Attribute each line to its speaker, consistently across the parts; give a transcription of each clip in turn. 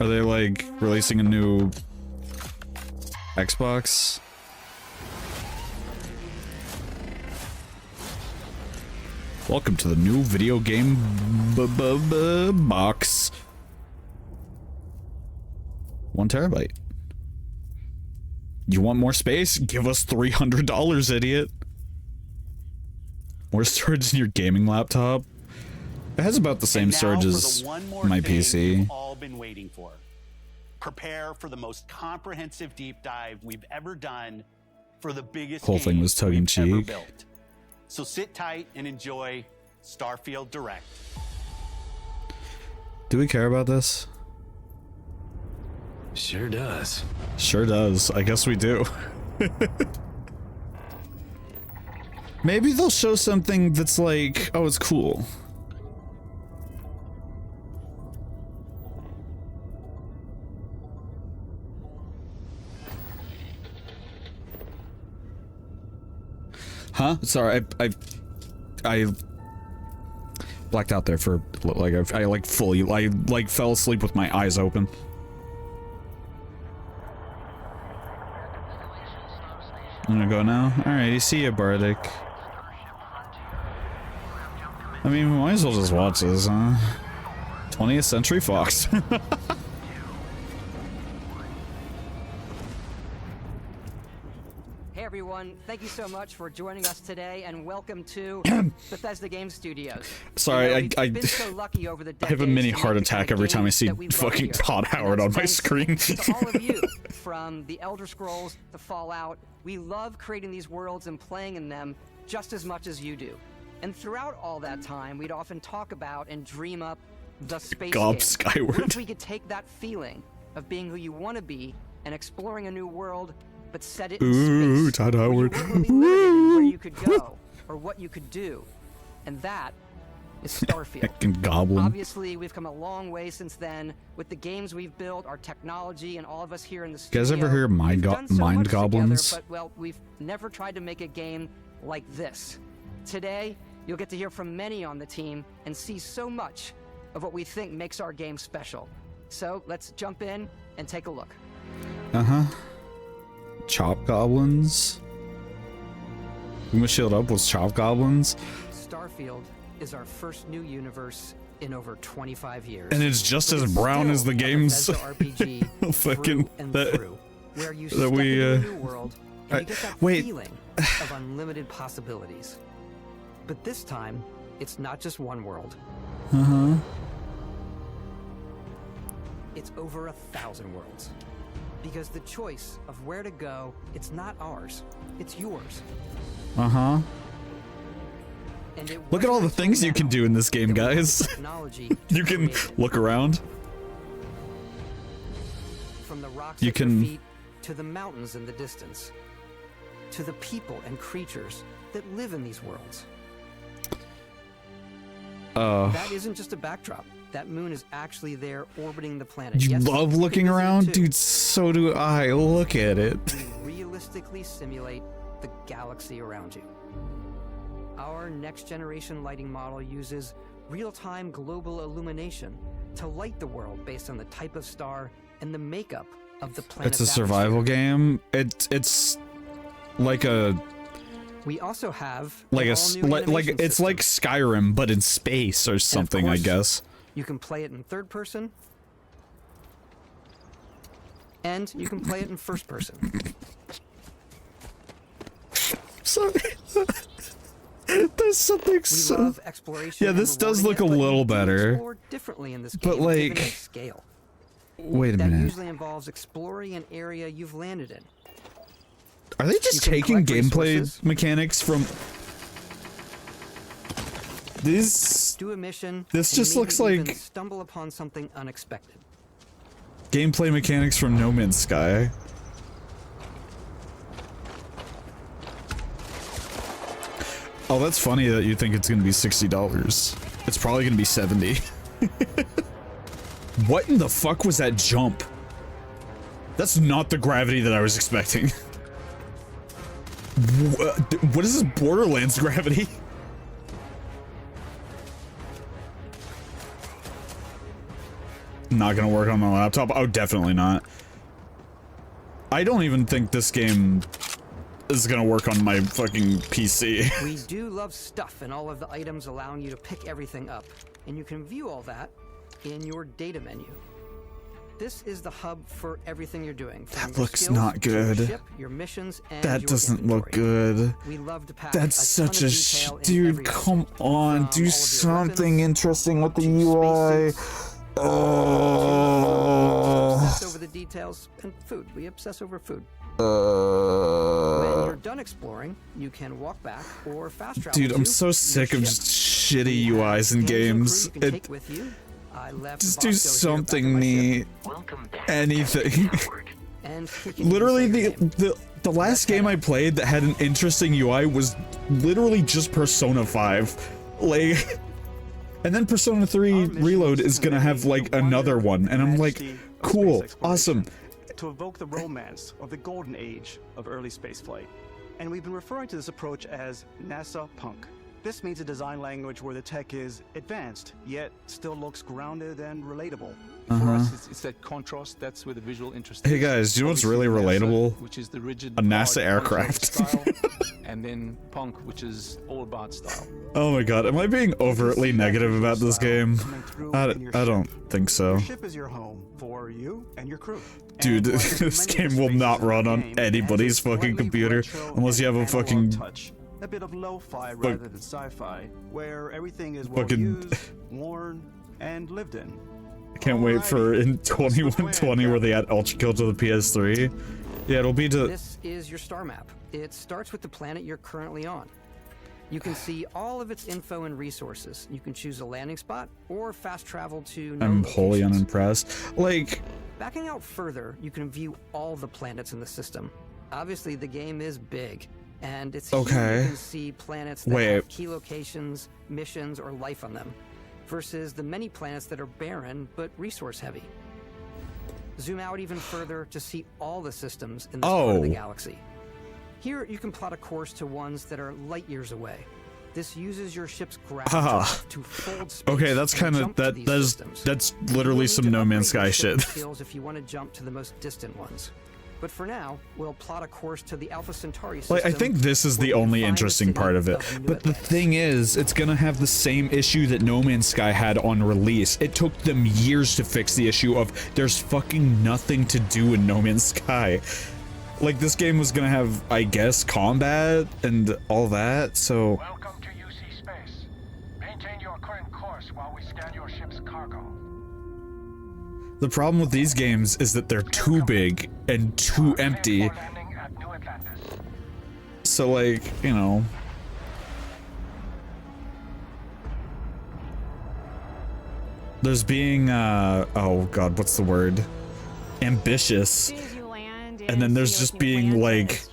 Speaker 1: Are they like releasing a new Xbox? Welcome to the new video game box. 1 terabyte. You want more space? Give us $300, idiot. More storage in your gaming laptop? It has about the same storage as my PC.
Speaker 2: You've all been waiting for. Prepare for the most comprehensive deep dive we've ever done for the biggest
Speaker 1: Whole thing was tongue in cheek.
Speaker 2: Built. So sit tight and enjoy Starfield Direct.
Speaker 1: Do we care about this?
Speaker 3: Sure does.
Speaker 1: Sure does. I guess we do. Maybe they'll show something that's like, oh, it's cool. Huh? Sorry, I blacked out there for like I like fully I like fell asleep with my eyes open. I'm gonna go now. Alright, see ya, Bardic. I mean, we might as well just watch this, huh? 20th Century Fox.
Speaker 4: Hey everyone, thank you so much for joining us today and welcome to Bethesda Game Studios.
Speaker 1: Sorry,
Speaker 4: we've been so lucky over the
Speaker 1: I have a mini heart attack every time I see
Speaker 4: that we love
Speaker 1: fucking
Speaker 4: here.
Speaker 1: Todd Howard on my screen.
Speaker 4: To all of you, from the Elder Scrolls to Fallout, we love creating these worlds and playing in them just as much as you do. And throughout all that time, we'd often talk about and dream up the space
Speaker 1: Gob
Speaker 4: game.
Speaker 1: skyward.
Speaker 4: What if we could take that feeling of being who you want to be and exploring a new world, but set it in
Speaker 1: Ooh,
Speaker 4: space,
Speaker 1: Todd
Speaker 4: where you
Speaker 1: Howard.
Speaker 4: weren't really limited in where you could go or what you could do, and that is Starfield.
Speaker 1: Heckin' goblin.
Speaker 4: Obviously, we've come a long way since then with the games we've built, our technology, and all of us here in the studio.
Speaker 1: You guys ever hear mind
Speaker 4: We've done so
Speaker 1: mind
Speaker 4: much
Speaker 1: goblins?
Speaker 4: together, but well, we've never tried to make a game like this. Today, you'll get to hear from many on the team and see so much of what we think makes our game special. So let's jump in and take a look.
Speaker 1: Uh-huh. Chop goblins? We must shield up with chop goblins?
Speaker 4: Starfield is our first new universe in over 25 years.
Speaker 1: And it's just
Speaker 4: But
Speaker 1: as
Speaker 4: it's
Speaker 1: brown
Speaker 4: still
Speaker 1: as the
Speaker 4: a
Speaker 1: games
Speaker 4: Bethesda RPG
Speaker 1: fucking
Speaker 4: through and
Speaker 1: that,
Speaker 4: through, where you
Speaker 1: that
Speaker 4: step
Speaker 1: we
Speaker 4: into a new world and you get that
Speaker 1: wait.
Speaker 4: feeling of unlimited possibilities. But this time, it's not just one world.
Speaker 1: Uh-huh.
Speaker 4: It's over 1,000 worlds. Because the choice of where to go, it's not ours. It's yours.
Speaker 1: Uh-huh.
Speaker 4: And it
Speaker 1: Look at all the
Speaker 4: wasn't
Speaker 1: things you
Speaker 4: until
Speaker 1: can do in this game,
Speaker 4: now that we have
Speaker 1: guys.
Speaker 4: the technology
Speaker 1: You
Speaker 4: to
Speaker 1: can
Speaker 4: create it.
Speaker 1: look around.
Speaker 4: From the rocks
Speaker 1: You
Speaker 4: at your
Speaker 1: can-
Speaker 4: feet to the mountains in the distance, to the people and creatures that live in these worlds. That isn't just a backdrop. That moon is actually there orbiting the planet.
Speaker 1: You
Speaker 4: Yes,
Speaker 1: love
Speaker 4: you can
Speaker 1: looking
Speaker 4: visit it
Speaker 1: around?
Speaker 4: too.
Speaker 1: Dude, so do I. Look at it.
Speaker 4: We realistically simulate the galaxy around you. Our next generation lighting model uses real-time global illumination to light the world based on the type of star and the makeup of the planet's
Speaker 1: It's a survival
Speaker 4: atmosphere.
Speaker 1: game. It's like a
Speaker 4: We also have
Speaker 1: like
Speaker 4: an
Speaker 1: a s-
Speaker 4: all-new
Speaker 1: like
Speaker 4: animation
Speaker 1: it's
Speaker 4: system.
Speaker 1: like Skyrim but in space or something, I
Speaker 4: course,
Speaker 1: guess.
Speaker 4: You can play it in third person, and you can play it in first person.
Speaker 1: Sorry. There's something
Speaker 4: We
Speaker 1: so
Speaker 4: love exploration.
Speaker 1: Yeah,
Speaker 4: and
Speaker 1: this does
Speaker 4: rewarding
Speaker 1: look a
Speaker 4: it, but
Speaker 1: little
Speaker 4: you do
Speaker 1: better.
Speaker 4: explore differently in this
Speaker 1: But,
Speaker 4: game, given
Speaker 1: like-
Speaker 4: its scale.
Speaker 1: Wait a
Speaker 4: That
Speaker 1: minute.
Speaker 4: usually involves exploring an area you've landed in.
Speaker 1: Are they just
Speaker 4: You can
Speaker 1: taking
Speaker 4: collect
Speaker 1: gameplay
Speaker 4: resources.
Speaker 1: mechanics from these
Speaker 4: Do a mission.
Speaker 1: This
Speaker 4: and
Speaker 1: just
Speaker 4: maybe
Speaker 1: looks
Speaker 4: even
Speaker 1: like-
Speaker 4: stumble upon something unexpected.
Speaker 1: gameplay mechanics from No Man's Sky? Oh, that's funny that you think it's gonna be $60. It's probably gonna be 70. What in the fuck was that jump? That's not the gravity that I was expecting. What is this Borderlands gravity? not gonna work on my laptop. Oh, definitely not. I don't even think this game is gonna work on my fucking PC.
Speaker 4: We do love stuff and all of the items allowing you to pick everything up, and you can view all that in your data menu. This is the hub for everything you're doing.
Speaker 1: That looks not good.
Speaker 4: Your ship, your missions, and
Speaker 1: that
Speaker 4: your
Speaker 1: doesn't look good.
Speaker 4: We love to pack
Speaker 1: That's such a dude, come
Speaker 4: mission,
Speaker 1: on, do something
Speaker 4: weapons,
Speaker 1: interesting with the
Speaker 4: to
Speaker 1: UI.
Speaker 4: obsess over the details, and food. We obsess over food. When you're done exploring, you can walk back or fast travel.
Speaker 1: Dude, I'm so sick of just shitty UIs in games. Just do something neat. Anything. Literally, the last game I played that had an interesting UI was literally just Persona 5. Like, and then Persona 3 Reload is gonna have like another one, and I'm like, cool, awesome.
Speaker 3: To evoke the romance of the golden age of early spaceflight. And we've been referring to this approach as NASA Punk. This means a design language where the tech is advanced, yet still looks grounded and relatable.
Speaker 5: For us, it's that contrast. That's where the visual interest is.
Speaker 1: Hey guys, do you know what's really relatable?
Speaker 5: Which is the rigid,
Speaker 1: a NASA aircraft.
Speaker 5: style, and then Punk, which is all about style.
Speaker 1: Oh my god, am I being overtly negative about this game? I don't think so.
Speaker 3: Your ship is your home for you and your crew.
Speaker 1: Dude, this game will not run on anybody's fucking computer unless you have a fucking
Speaker 3: a bit of lo-fi rather than sci-fi, where everything is well used, worn, and lived in.
Speaker 1: I can't wait for in 2120 where they add Ultra Kill to the PS3. Yeah, it'll be to...
Speaker 4: This is your star map. It starts with the planet you're currently on. You can see all of its info and resources. You can choose a landing spot or fast travel to
Speaker 1: I'm wholly unimpressed. Like...
Speaker 4: Backing out further, you can view all the planets in the system. Obviously, the game is big, and it's here you can see planets that have key locations, missions, or life on them, versus the many planets that are barren but resource heavy. Zoom out even further to see all the systems in this part of the galaxy. Here, you can plot a course to ones that are light years away. This uses your ship's gravity to fold space.
Speaker 1: Okay, that's kind of that's literally some No Man's Sky shit.
Speaker 4: If you want to jump to the most distant ones. But for now, we'll plot a course to the Alpha Centauri system.
Speaker 1: Like, I think this is the only interesting part of it. But the thing is, it's gonna have the same issue that No Man's Sky had on release. It took them years to fix the issue of there's fucking nothing to do in No Man's Sky. Like, this game was gonna have, I guess, combat and all that, so...
Speaker 6: Welcome to UC Space. Maintain your current course while we scan your ship's cargo.
Speaker 1: The problem with these games is that they're too big and too empty. So, like, you know... There's being, oh god, what's the word? Ambitious. And then there's just being, like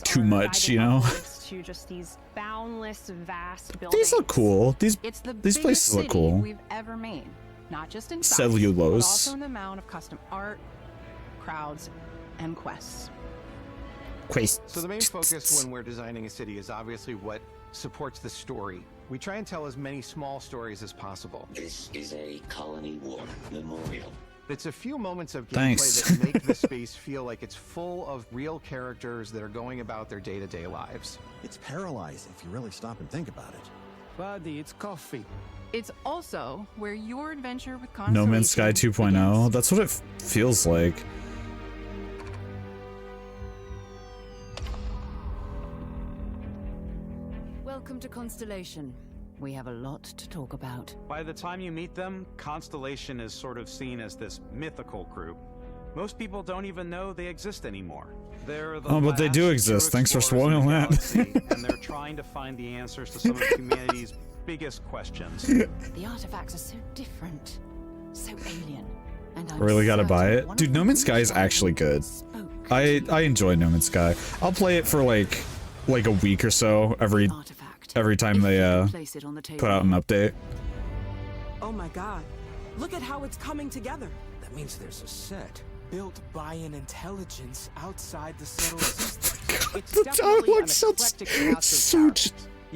Speaker 1: too much, you know?
Speaker 7: To just these boundless, vast buildings.
Speaker 1: These look cool. These places look cool.
Speaker 7: We've ever made. Not just in size,
Speaker 1: Cellulose.
Speaker 7: but also in the amount of custom art, crowds, and quests.
Speaker 8: So the main focus when we're designing a city is obviously what supports the story. We try and tell as many small stories as possible.
Speaker 9: This is a Colony War memorial.
Speaker 8: It's a few moments of gameplay that make the space feel like it's full of real characters that are going about their day-to-day lives.
Speaker 10: It's paralyzing if you really stop and think about it.
Speaker 3: Buddy, it's coffee.
Speaker 7: It's also where your adventure with
Speaker 1: No Man's Sky 2.0. That's what it feels like.
Speaker 11: Welcome to Constellation. We have a lot to talk about.
Speaker 12: By the time you meet them, Constellation is sort of seen as this mythical group. Most people don't even know they exist anymore. They're the
Speaker 1: but they do exist. Thanks for spoiling that.
Speaker 12: And they're trying to find the answers to some of humanity's biggest questions.
Speaker 11: The artifacts are so different, so alien. And I'm
Speaker 1: really gotta buy it, dude. No Man's Sky is actually good. I enjoy No Man's Sky. I'll play it for like a week or so every time they put out an update.
Speaker 13: Oh my god, look at how it's coming together.
Speaker 14: That means there's a set built by an intelligence outside the solar system.
Speaker 13: It's definitely an eclectic cast of characters.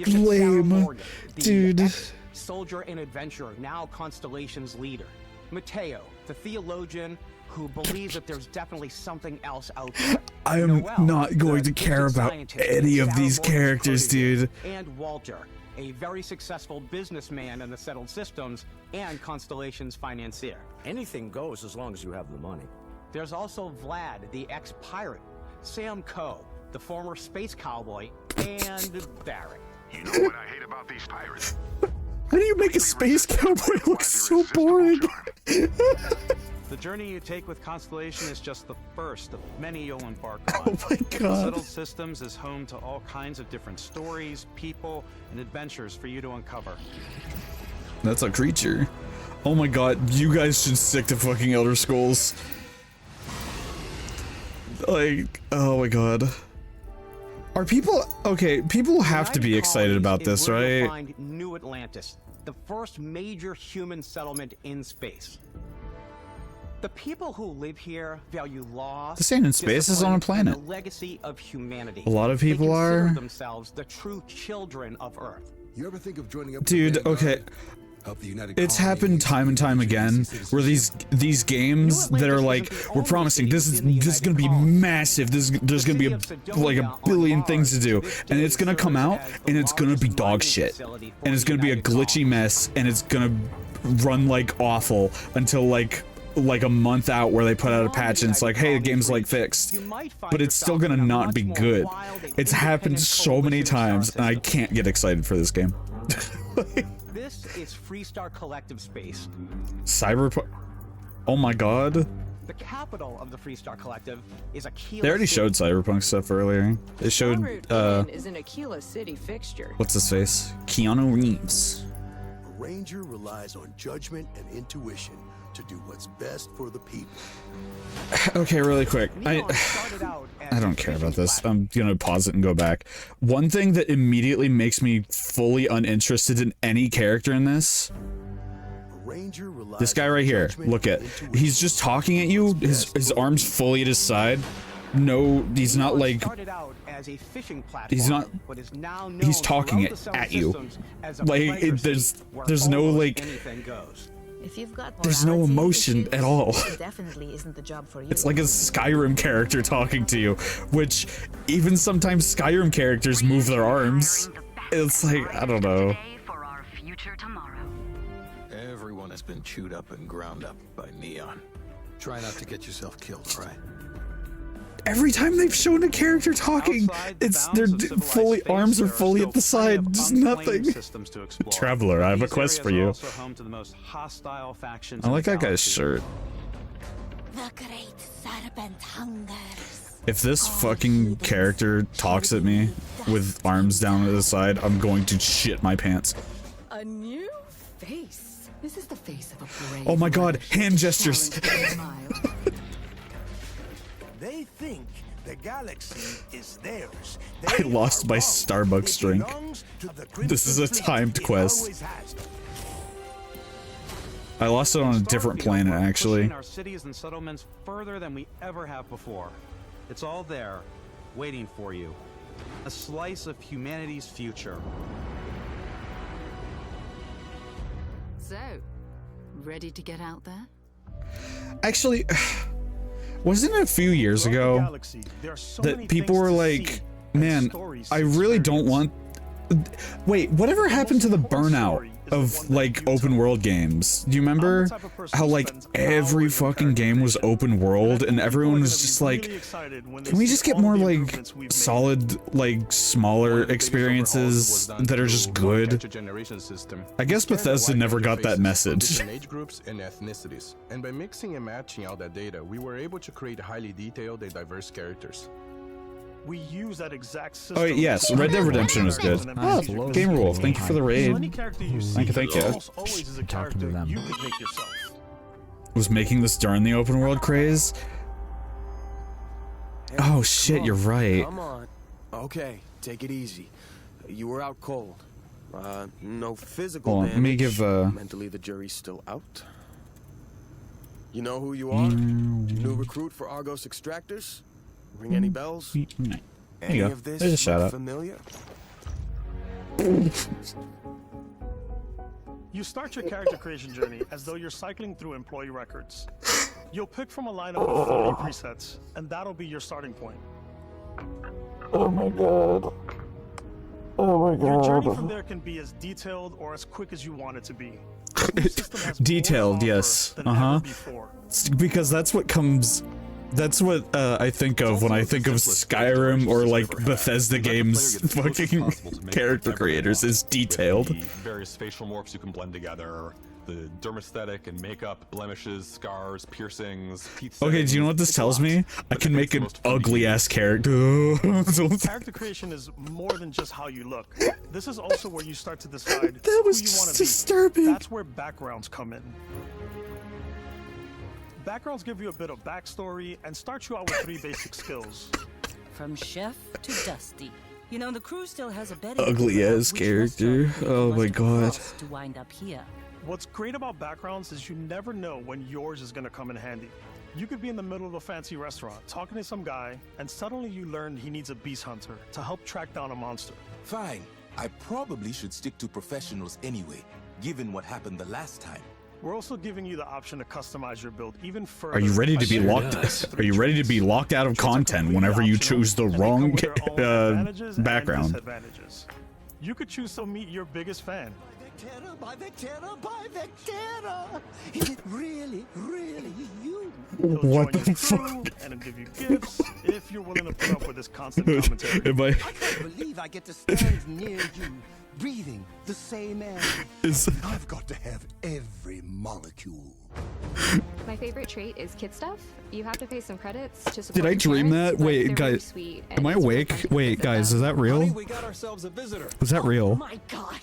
Speaker 1: Lame, dude.
Speaker 13: Soldier and adventurer, now Constellation's leader.
Speaker 8: Mateo, the theologian who believes that there's definitely something else out there.
Speaker 1: I am
Speaker 8: Noel,
Speaker 1: not going to
Speaker 8: the
Speaker 1: care
Speaker 8: gifted
Speaker 1: about
Speaker 8: scientist
Speaker 1: any
Speaker 8: and
Speaker 1: of these
Speaker 8: Sarah Morgan's
Speaker 1: characters,
Speaker 8: protege,
Speaker 1: dude.
Speaker 8: And Walter, a very successful businessman in the settled systems and Constellation's financier.
Speaker 15: Anything goes as long as you have the money.
Speaker 8: There's also Vlad, the ex-pirate, Sam Coe, the former space cowboy, and Barrett.
Speaker 6: You know what I hate about these pirates?
Speaker 1: How do you make a space cowboy look so boring?
Speaker 12: The journey you take with Constellation is just the first of many you'll embark on.
Speaker 1: Oh my god.
Speaker 12: Settled Systems is home to all kinds of different stories, people, and adventures for you to uncover.
Speaker 1: That's a creature. Oh my god, you guys should stick to fucking Elder Scrolls. Like, oh my god. Are people okay? People have to be excited about this, right?
Speaker 8: Find New Atlantis, the first major human settlement in space. The people who live here value law.
Speaker 1: This ain't in space, this is on a planet.
Speaker 8: The legacy of humanity.
Speaker 1: A lot of people
Speaker 8: they consider
Speaker 1: are
Speaker 8: themselves the true children of Earth.
Speaker 16: You ever think of joining up?
Speaker 1: Dude, okay. It's happened time and time again where these games that are like, we're promising this is gonna be massive, there's gonna be like a billion things to do, and it's gonna come out and it's gonna be dog shit, and it's gonna be a glitchy mess, and it's gonna run like awful until like a month out where they put out a patch and it's like, hey, the game's like fixed, but it's still gonna not be good. It's happened so many times and I can't get excited for this game.
Speaker 8: This is Freestar Collective Space.
Speaker 1: Cyberpunk. Oh my god.
Speaker 8: The capital of the Freestar Collective is Aquila.
Speaker 1: They already showed Cyberpunk stuff earlier. They showed
Speaker 17: is an Aquila City fixture.
Speaker 1: what's his face? Keanu Reeves.
Speaker 16: A ranger relies on judgment and intuition to do what's best for the people.
Speaker 1: Okay, really quick. I don't care about this. I'm gonna pause it and go back. One thing that immediately makes me fully uninterested in any character in this. This guy right here. Look at. He's just talking at you. His arms fully at his side. No, he's not like. He's not. He's talking at you. Like there's no like.
Speaker 18: If you've got
Speaker 1: There's no emotion at all.
Speaker 18: It definitely isn't the job for you.
Speaker 1: It's like a Skyrim character talking to you, which even sometimes Skyrim characters move their arms. It's like, I don't know.
Speaker 15: Everyone has been chewed up and ground up by Neon.
Speaker 16: Try not to get yourself killed, right?
Speaker 1: Every time they've shown a character talking, it's their fully arms are fully at the side, just nothing. Traveler, I have a quest for you. I like that guy's shirt.
Speaker 11: The great serpent hungers.
Speaker 1: If this fucking character talks at me with arms down to the side, I'm going to shit my pants.
Speaker 17: A new face. This is the face of a brave.
Speaker 1: Oh my god, hand gestures.
Speaker 16: They think the galaxy is theirs.
Speaker 1: I lost my Starbucks drink. This is a timed quest. I lost it on a different planet, actually.
Speaker 12: Our cities and settlements further than we ever have before. It's all there, waiting for you. A slice of humanity's future.
Speaker 11: So, ready to get out there?
Speaker 1: Actually, wasn't it a few years ago that people were like, man, I really don't want... Wait, whatever happened to the burnout of like open world games? Do you remember how like every fucking game was open world and everyone was just like, can we just get more like solid, like smaller experiences that are just good? I guess Bethesda never got that message.
Speaker 19: Age groups and ethnicities, and by mixing and matching out that data, we were able to create highly detailed and diverse characters.
Speaker 3: We use that exact system.
Speaker 1: Oh yes, Red Dead Redemption was good. Oh, Gamer Wolf, thank you for the raid. Thank you.
Speaker 3: Always is a character you could make yourself.
Speaker 1: Was making this during the open world craze? Oh shit, you're right.
Speaker 14: Come on. Okay, take it easy. You were out cold. No physical
Speaker 1: Hold on, let me
Speaker 14: damage.
Speaker 1: give
Speaker 14: Mentally, the jury's still out. You know who you are? New recruit for Argos Extractors? Ring any bells?
Speaker 1: There
Speaker 14: Any
Speaker 1: you go.
Speaker 14: of this
Speaker 1: There's a shout out.
Speaker 14: familiar?
Speaker 20: You start your character creation journey as though you're cycling through employee records. You'll pick from a lineup of 30 presets, and that'll be your starting point.
Speaker 1: Oh my god. Oh my god.
Speaker 20: Your journey from there can be as detailed or as quick as you want it to be.
Speaker 1: Detailed, yes. Because that's what comes. That's what I think of when I think of Skyrim or like Bethesda games. Fucking character creators is detailed.
Speaker 21: Various facial morphs you can blend together. The dermesthetic and makeup, blemishes, scars, piercings, teeth.
Speaker 1: Okay, do you know what this tells me? I can make an ugly ass character.
Speaker 20: Character creation is more than just how you look. This is also where you start to decide
Speaker 1: that was
Speaker 20: who you want to
Speaker 1: disturbing.
Speaker 20: be. That's where backgrounds come in. Backgrounds give you a bit of backstory and start you out with 3 basic skills.
Speaker 22: From chef to dusty. You know, the crew still has a better
Speaker 1: Ugly ass character. Oh my god.
Speaker 22: To wind up here.
Speaker 20: What's great about backgrounds is you never know when yours is gonna come in handy. You could be in the middle of a fancy restaurant talking to some guy, and suddenly you learn he needs a beast hunter to help track down a monster.
Speaker 23: Fine. I probably should stick to professionals anyway, given what happened the last time.
Speaker 20: We're also giving you the option to customize your build even further.
Speaker 1: Are you ready to be locked? Are you ready to be locked out of content whenever you choose the wrong background?
Speaker 20: You could choose to meet your biggest fan.
Speaker 24: By the terror! Is it really you?
Speaker 1: What the fuck?
Speaker 20: And give you gifts if you're willing to put up with this constant commentary.
Speaker 24: I can't believe I get to stand near you, breathing the same air. I've got to have every molecule.
Speaker 25: My favorite trait is kid stuff. You have to pay some credits to support.
Speaker 1: Did I dream
Speaker 25: parents,
Speaker 1: that? Wait, guys. Am I awake? Wait, guys, is that real?
Speaker 8: We got ourselves a visitor.
Speaker 1: Was that real?
Speaker 24: Oh my god!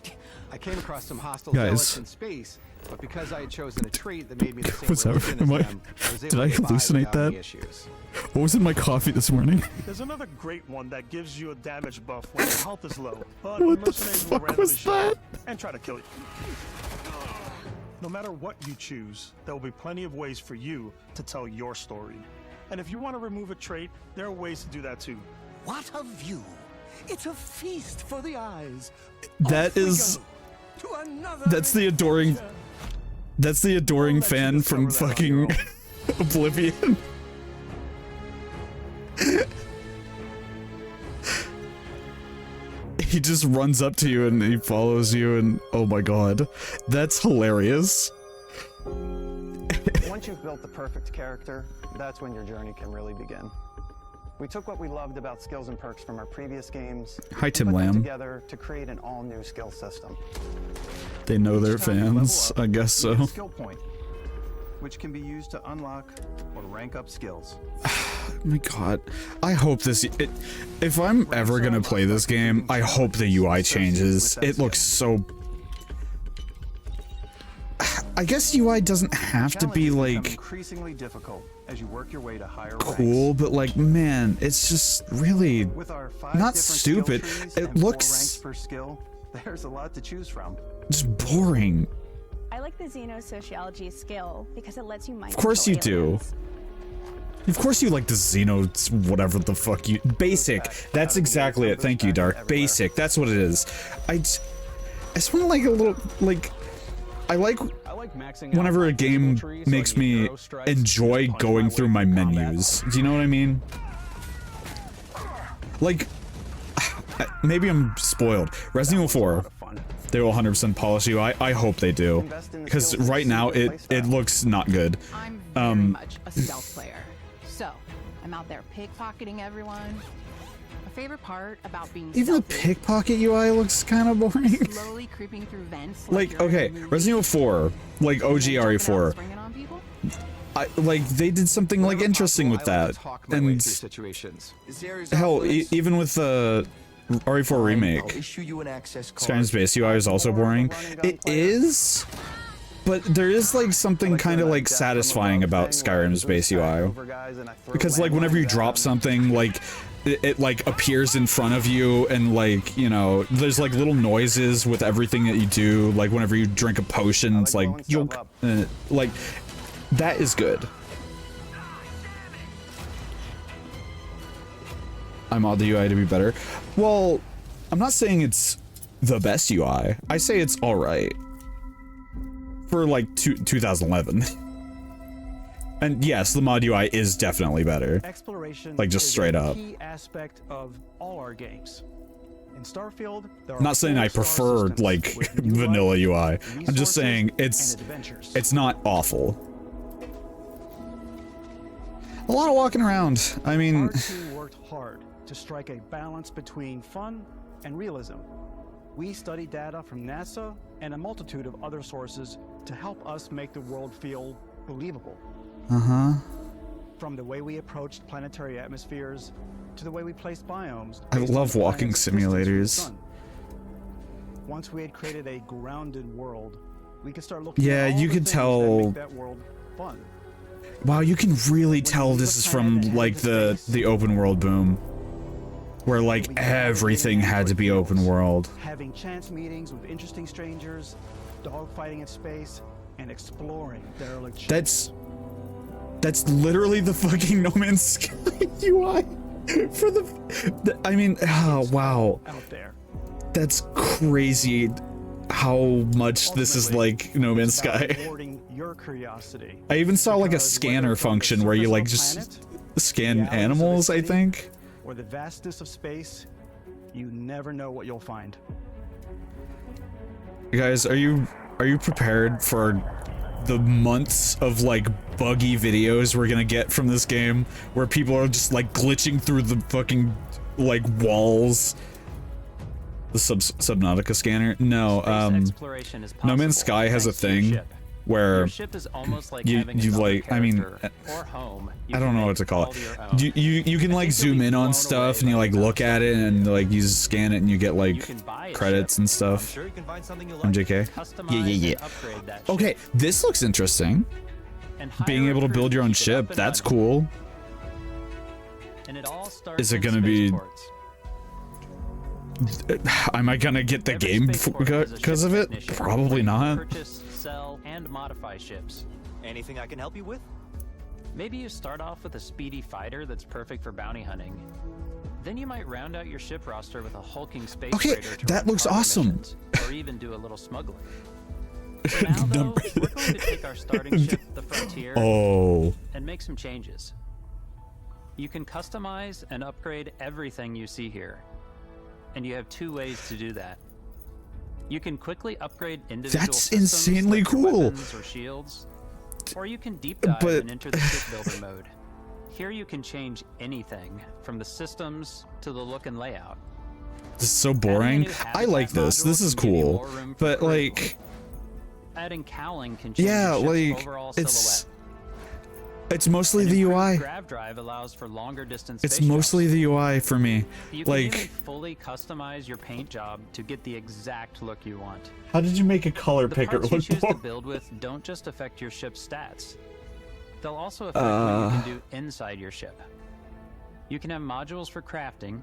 Speaker 8: I came across some hostile
Speaker 1: Guys.
Speaker 8: zealots in space, but because I had chosen a trait that made me the same
Speaker 1: What's that?
Speaker 8: religion
Speaker 1: Am
Speaker 8: as
Speaker 1: I?
Speaker 8: them, I was able
Speaker 1: Did I
Speaker 8: to get by
Speaker 1: hallucinate
Speaker 8: without any
Speaker 1: that?
Speaker 8: issues.
Speaker 1: What was in my coffee this morning?
Speaker 20: There's another great one that gives you a damage buff when your health is low, but
Speaker 1: What the
Speaker 20: mercenaries will
Speaker 1: fuck
Speaker 20: randomly
Speaker 1: was
Speaker 20: show up
Speaker 1: that?
Speaker 20: and try to kill you. No matter what you choose, there will be plenty of ways for you to tell your story. And if you want to remove a trait, there are ways to do that too.
Speaker 24: What a view! It's a feast for the eyes.
Speaker 1: That is. That's the adoring. That's the adoring fan from fucking Oblivion. He just runs up to you and he follows you, and oh my god, that's hilarious.
Speaker 3: Once you've built the perfect character, that's when your journey can really begin. We took what we loved about skills and perks from our previous games,
Speaker 1: Hi, Tim
Speaker 3: put them
Speaker 1: Lamb.
Speaker 3: together to create an all-new skill system.
Speaker 1: They know they're fans, I guess
Speaker 3: You get
Speaker 1: so.
Speaker 3: a skill point, which can be used to unlock or rank up skills.
Speaker 1: Oh my god, I hope this. If I'm ever gonna play this game, I hope the UI changes. It looks so. I guess UI doesn't have to be like
Speaker 3: Increasingly difficult as you work your way to higher
Speaker 1: cool, but like, man, it's just really
Speaker 3: With our 5
Speaker 1: not
Speaker 3: different
Speaker 1: stupid.
Speaker 3: skill trees
Speaker 1: It
Speaker 3: and 4 ranks
Speaker 1: looks
Speaker 3: per skill, there's a lot to choose from.
Speaker 1: just boring.
Speaker 26: I like the xenosociology skill because it lets you mind
Speaker 1: Of course you
Speaker 26: control
Speaker 1: do.
Speaker 26: aliens.
Speaker 1: Of course you like the Xeno, whatever the fuck you. Basic. That's exactly it. Thank you, Dark. Basic. That's what it is. I just want to like a little like. I like whenever a game makes me enjoy going through my menus. Do you know what I mean? Like, maybe I'm spoiled. Resident Evil 4, they will 100% polish UI. I hope they do, because right now it looks not good.
Speaker 7: I'm very much a stealth player, so I'm out there pickpocketing everyone. My favorite part about being
Speaker 1: Even the pickpocket UI looks kind of boring.
Speaker 7: slowly creeping through vents.
Speaker 1: Like, okay, Resident Evil 4, like OG RE4. Like they did something like interesting with that, and hell, even with the RE4 remake, Skyrim's base UI is also boring. It is, but there is like something kind of like satisfying about Skyrim's base UI, because like whenever you drop something, like it like appears in front of you, and like, you know, there's like little noises with everything that you do. Like whenever you drink a potion, it's like yolk, like. That is good. I mod the UI to be better. Well, I'm not saying it's the best UI. I say it's alright. for like 2011. And yes, the mod UI is definitely better.
Speaker 3: Exploration
Speaker 1: like just straight
Speaker 3: is a
Speaker 1: up.
Speaker 3: key aspect of all our games. In Starfield, there are
Speaker 1: Not saying I prefer like vanilla UI. I'm just saying it's not awful. A lot of walking around. I mean,
Speaker 3: our team worked hard to strike a balance between fun and realism. We studied data from NASA and a multitude of other sources to help us make the world feel believable.
Speaker 1: uh-huh.
Speaker 3: From the way we approached planetary atmospheres to the way we placed biomes.
Speaker 1: I love walking simulators.
Speaker 3: Once we had created a grounded world, we could start looking
Speaker 1: Yeah,
Speaker 3: at all
Speaker 1: you
Speaker 3: the
Speaker 1: could
Speaker 3: things
Speaker 1: tell.
Speaker 3: that make that world fun.
Speaker 1: Wow, you can really tell this is from like the open world boom, where like everything had to be open world.
Speaker 3: Having chance meetings with interesting strangers, dogfighting in space, and exploring derelict ships.
Speaker 1: That's literally the fucking No Man's Sky UI for the I mean, oh wow.
Speaker 3: Out there.
Speaker 1: That's crazy how much this is like No Man's Sky.
Speaker 3: Your curiosity.
Speaker 1: I even saw like a scanner function where you like just scan animals, I think.
Speaker 3: Or the vastness of space, you never know what you'll find.
Speaker 1: Guys, are you prepared for the months of like buggy videos we're gonna get from this game where people are just like glitching through the fucking like walls? The Subnautica scanner? No, No Man's Sky has a thing where
Speaker 2: your ship is almost like
Speaker 1: you
Speaker 2: having another
Speaker 1: like, I mean,
Speaker 2: or home.
Speaker 1: I don't know what to call it. You can like zoom in on stuff and you like look at it and like you scan it and you get like credits and stuff. I'm JK. Yeah. Okay, this looks interesting. Being able to build your own ship, that's cool.
Speaker 2: And it all starts
Speaker 1: Is it gonna be? Am I gonna get the game because of it? Probably not.
Speaker 2: Purchase, sell, and modify ships.
Speaker 4: Anything I can help you with?
Speaker 2: Maybe you start off with a speedy fighter that's perfect for bounty hunting. Then you might round out your ship roster with a hulking space raider to
Speaker 1: that
Speaker 2: run
Speaker 1: looks
Speaker 2: cargo
Speaker 1: awesome.
Speaker 2: missions, or even do a little smuggling. For now, though, we're going to take our starting ship, the Frontier, and make some changes. You can customize and upgrade everything you see here. And you have two ways to do that. You can quickly upgrade individual systems
Speaker 1: insanely
Speaker 2: like your
Speaker 1: cool.
Speaker 2: weapons or shields, or you can deep dive and enter the ship builder mode. Here you can change anything from the systems to the look and layout.
Speaker 1: This is so boring. I like this. This is cool. But like,
Speaker 2: adding cowling can change your ship's overall silhouette.
Speaker 1: It's mostly the UI.
Speaker 2: Grav drive allows for longer distance
Speaker 1: It's
Speaker 2: space
Speaker 1: mostly the UI for me.
Speaker 2: You can even
Speaker 1: Like,
Speaker 2: fully customize your paint job to get the exact look you want.
Speaker 1: how did you make a color
Speaker 2: The
Speaker 1: picker
Speaker 2: parts you
Speaker 1: look
Speaker 2: choose to
Speaker 1: boring?
Speaker 2: build with don't just affect your ship's stats. They'll also affect what you can do inside your ship. You can have modules for crafting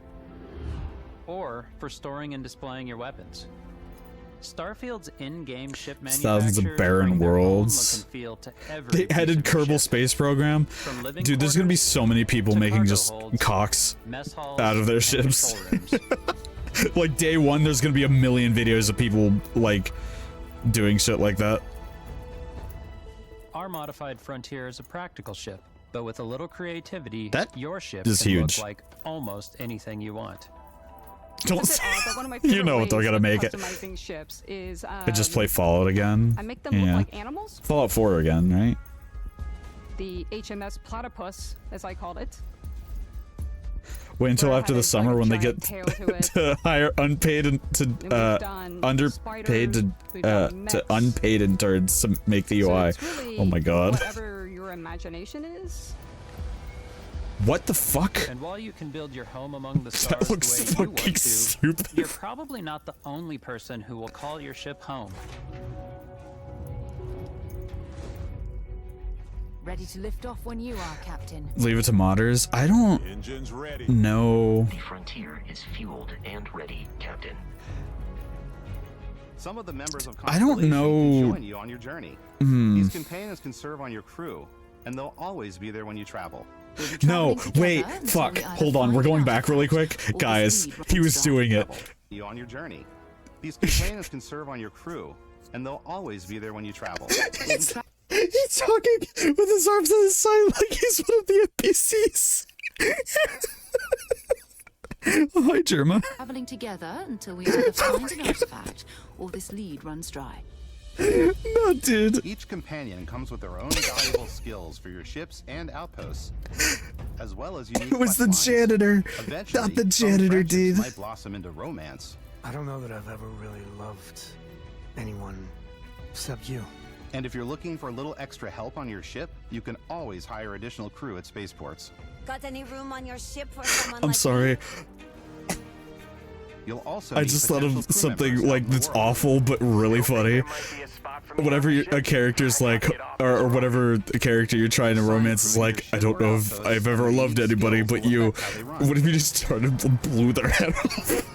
Speaker 2: or for storing and displaying your weapons. Starfield's in-game ship
Speaker 1: Thousands of
Speaker 2: manufacturers
Speaker 1: barren
Speaker 2: bring their own look
Speaker 1: worlds.
Speaker 2: and feel to every
Speaker 1: They
Speaker 2: piece
Speaker 1: added
Speaker 2: of your
Speaker 1: Kerbal
Speaker 2: ship.
Speaker 1: Space Program.
Speaker 2: living
Speaker 1: Dude, there's gonna be so many people making just cocks
Speaker 2: mess halls,
Speaker 1: out of their
Speaker 2: and
Speaker 1: ships.
Speaker 2: control rooms.
Speaker 1: Like day one, there's gonna be a million videos of people like doing shit like that.
Speaker 2: Our modified Frontier is a practical ship, but with a little creativity,
Speaker 1: That
Speaker 2: your ship
Speaker 1: is
Speaker 2: can
Speaker 1: huge.
Speaker 2: look like almost anything you want.
Speaker 1: Don't
Speaker 5: say, but one of my
Speaker 1: you
Speaker 5: favorite
Speaker 1: know what they're
Speaker 5: ways
Speaker 1: gonna
Speaker 5: of
Speaker 1: make it.
Speaker 5: customizing ships is
Speaker 1: I just play Fallout again.
Speaker 5: I make them look like animals.
Speaker 1: Fallout 4 again, right?
Speaker 5: The HMS Platypus, as I called it.
Speaker 1: Wait until after the summer when they get
Speaker 5: tail to it.
Speaker 1: to hire unpaid and to underpaid to unpaid interns to make the UI.
Speaker 5: Really
Speaker 1: Oh my god.
Speaker 5: Whatever your imagination is.
Speaker 1: What the fuck?
Speaker 2: And while you can build your home among the stars
Speaker 1: That looks
Speaker 2: the way you want
Speaker 1: fucking
Speaker 2: to,
Speaker 1: stupid.
Speaker 2: you're probably not the only person who will call your ship home.
Speaker 11: Ready to lift off when you are, Captain.
Speaker 1: Leave it to modders. I don't know.
Speaker 9: The Frontier is fueled and ready, Captain.
Speaker 8: Some of the members of
Speaker 1: I don't
Speaker 8: Constellation can
Speaker 1: know.
Speaker 8: join you on your journey.
Speaker 1: Hmm.
Speaker 8: These companions can serve on your crew, and they'll always be there when you travel.
Speaker 1: No, wait, fuck. Hold on, we're going back really quick. Guys, he was doing it.
Speaker 8: You on your journey. These companions can serve on your crew,
Speaker 4: and they'll always be there when you travel.
Speaker 1: He's talking with his arms on his side like he's one of the NPCs. Oh, hi, Germa.
Speaker 11: Traveling together until we either find an artifact or this lead runs dry.
Speaker 1: No, dude.
Speaker 4: Each companion comes with their own valuable skills for your ships and outposts, as well as unique
Speaker 1: It was the
Speaker 4: quest lines.
Speaker 1: janitor,
Speaker 4: Eventually,
Speaker 1: not the
Speaker 4: some
Speaker 1: janitor,
Speaker 4: friendships
Speaker 1: dude.
Speaker 4: might blossom into romance.
Speaker 6: I don't know that I've ever really loved anyone except you.
Speaker 4: And if you're looking for a little extra help on your ship, you can always hire additional crew at spaceports.
Speaker 10: Got any room on your ship for someone
Speaker 1: I'm
Speaker 10: like
Speaker 1: sorry.
Speaker 4: You'll also
Speaker 1: I
Speaker 4: meet
Speaker 1: just thought
Speaker 4: potential
Speaker 1: of
Speaker 4: crew
Speaker 1: something
Speaker 4: members out
Speaker 1: like
Speaker 4: in the
Speaker 1: that's
Speaker 4: world.
Speaker 1: awful but really funny. Whatever a character's like, or whatever the character you're trying to romance is like, I don't know if I've ever loved anybody but you. What if you just started and blew their head off?